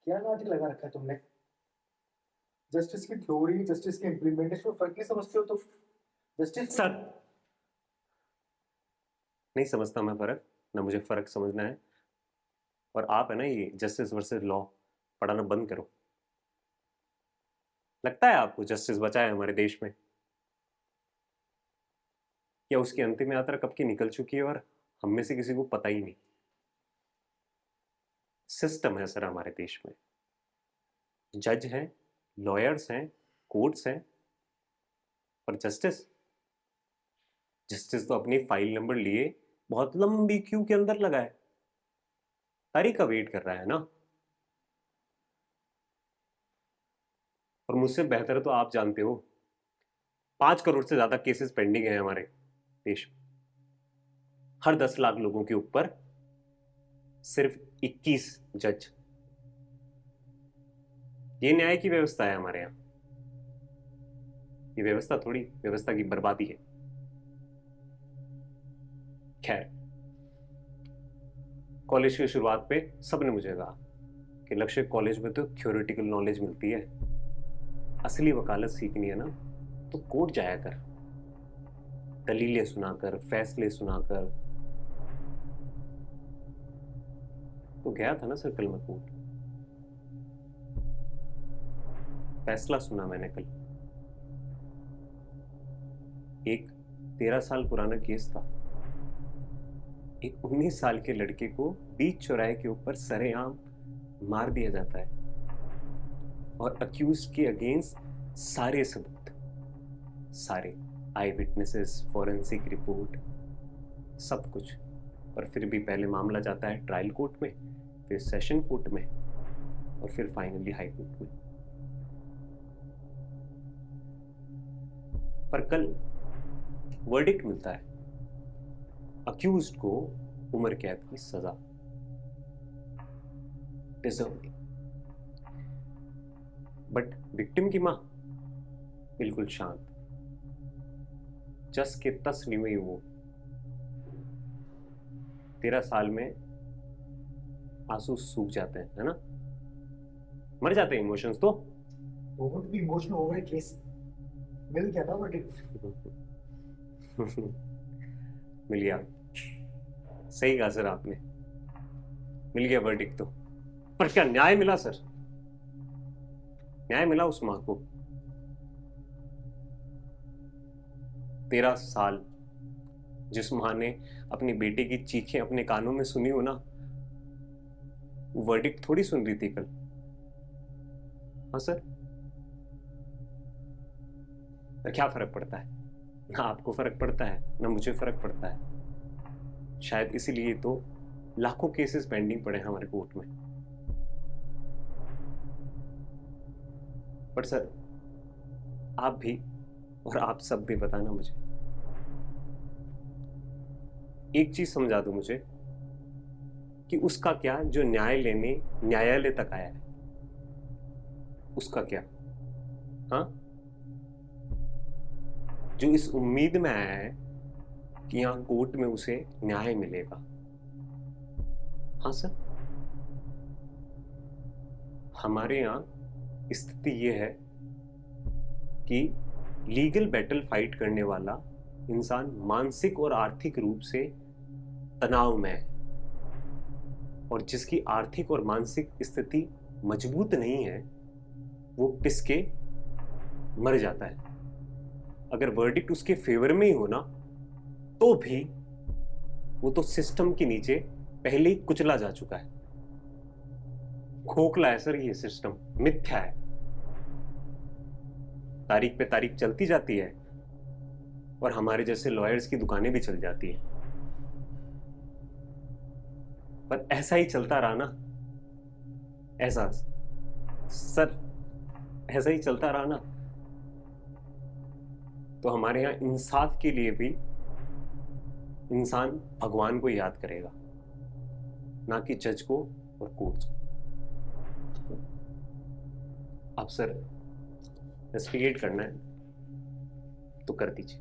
क्या नाटक लगा रखा है तुमने? जस्टिस की थ्योरी, जस्टिस के इम्प्लीमेंटेशन में फर्क नहीं समझते हो तो जस्टिस सर, नहीं समझता मैं फर्क, ना मुझे फर्क समझना है। और आप है ना, ये जस्टिस वर्सेस लॉ पढ़ाना बंद करो। लगता है आपको जस्टिस बचा है हमारे देश में, या उसकी अंतिम यात्रा कब की निकल चुकी है और हम में से किसी को पता ही नहीं। सिस्टम है सर हमारे देश में, जज हैं, लॉयर्स हैं, कोर्ट्स हैं, और जस्टिस जस्टिस तो अपनी फाइल नंबर लिए बहुत लंबी क्यू के अंदर लगा है, तारीख का वेट कर रहा है ना। और मुझसे बेहतर तो आप जानते हो, 5 करोड़ से ज्यादा केसेस पेंडिंग है हमारे देश में। हर 10 लाख लोगों के ऊपर सिर्फ 21 जज। ये न्याय की व्यवस्था है हमारे यहाँ। ये व्यवस्था थोड़ी, व्यवस्था की बर्बादी है। खैर, कॉलेज की शुरुआत पे सबने मुझे कहा कि लक्ष्य, कॉलेज में तो थ्योरेटिकल नॉलेज मिलती है, असली वकालत सीखनी है ना तो कोर्ट जाया कर, दलीलें सुनाकर, फैसले सुनाकर। तो गया था ना सर कल मैं कोर्ट, फैसला सुना मैंने कल। एक 13 साल पुराना केस था। एक 19 साल के लड़के को बीच चौराहे के ऊपर सरेआम मार दिया जाता है, और अक्यूज के अगेंस्ट सारे सबूत, सारे आई विटनेसेस, फॉरेंसिक रिपोर्ट, सब कुछ। पर फिर भी पहले मामला जाता है ट्रायल कोर्ट में, फिर सेशन कोर्ट में, और फिर फाइनली हाई कोर्ट में। पर कल वर्डिक्ट मिलता है, अक्यूज्ड को उम्र कैद की सजा, डिजर्व। बट विक्टिम की मां बिल्कुल शांत, जस के तस नहीं हुई वो। 13 साल में आंसू सूख जाते हैं, है ना, मर जाते हैं इमोशंस तो। बहुत भी इमोशनल हो गए केस। मिल गया था वर्डिक्ट। मिल गया, सही कहा सर आपने, मिल गया वर्डिक्ट तो। पर क्या न्याय मिला सर? न्याय मिला उस मां को? 13 साल जिस मां ने अपनी बेटे की चीखें अपने कानों में सुनी हो ना, वो वर्डिक्ट थोड़ी सुन रही थी कल। हाँ सर, पर क्या फर्क पड़ता है? ना आपको फर्क पड़ता है, ना मुझे फर्क पड़ता है। शायद इसीलिए तो लाखों केसेस पेंडिंग पड़े हैं हमारे कोर्ट में। पर सर, आप भी और आप सब भी बताना मुझे, एक चीज समझा दो मुझे, कि उसका क्या जो न्याय लेने न्यायालय तक आया है, उसका क्या? हाँ, जो इस उम्मीद में आया है कि यहां कोर्ट में उसे न्याय मिलेगा। हाँ सर, हमारे यहां स्थिति यह है कि लीगल बैटल फाइट करने वाला इंसान मानसिक और आर्थिक रूप से तनाव में है, और जिसकी आर्थिक और मानसिक स्थिति मजबूत नहीं है, वो पिस के मर जाता है। अगर वर्डिक्ट उसके फेवर में ही हो ना, तो भी वो तो सिस्टम के नीचे पहले ही कुचला जा चुका है। खोखला है सर ये सिस्टम, मिथ्या है। तारीख पे तारीख चलती जाती है, और हमारे जैसे लॉयर्स की दुकानें भी चल जाती हैं। पर ऐसा ही चलता रहा ना, ऐसा सर, ऐसा ही चलता रहा ना, तो हमारे यहाँ इंसाफ के लिए भी इंसान भगवान को याद करेगा, ना कि जज को और कोर्ट को। आप सर इन्वेस्टिगेट करना है तो कर दीजिए।